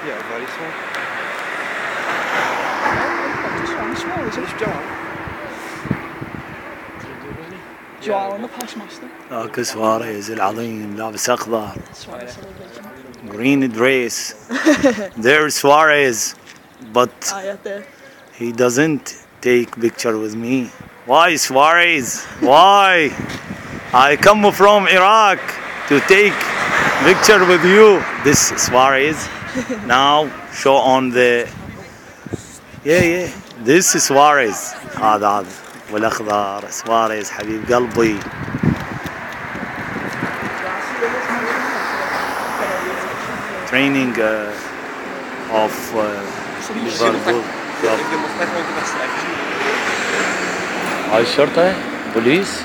Yeah, very small. جواو انه باش ماشته. سواريز العظيم لابس اخضر. Green dress. There's Suarez, but he doesn't take picture with me. Why Suarez? Why? I come from Iraq to take picture with you. This Suarez. Now show on the. Yeah. This is Suarez. هذا والاخضر سواريز حبيب قلبي. Training of Liverpool. هاي الشرطة بوليس.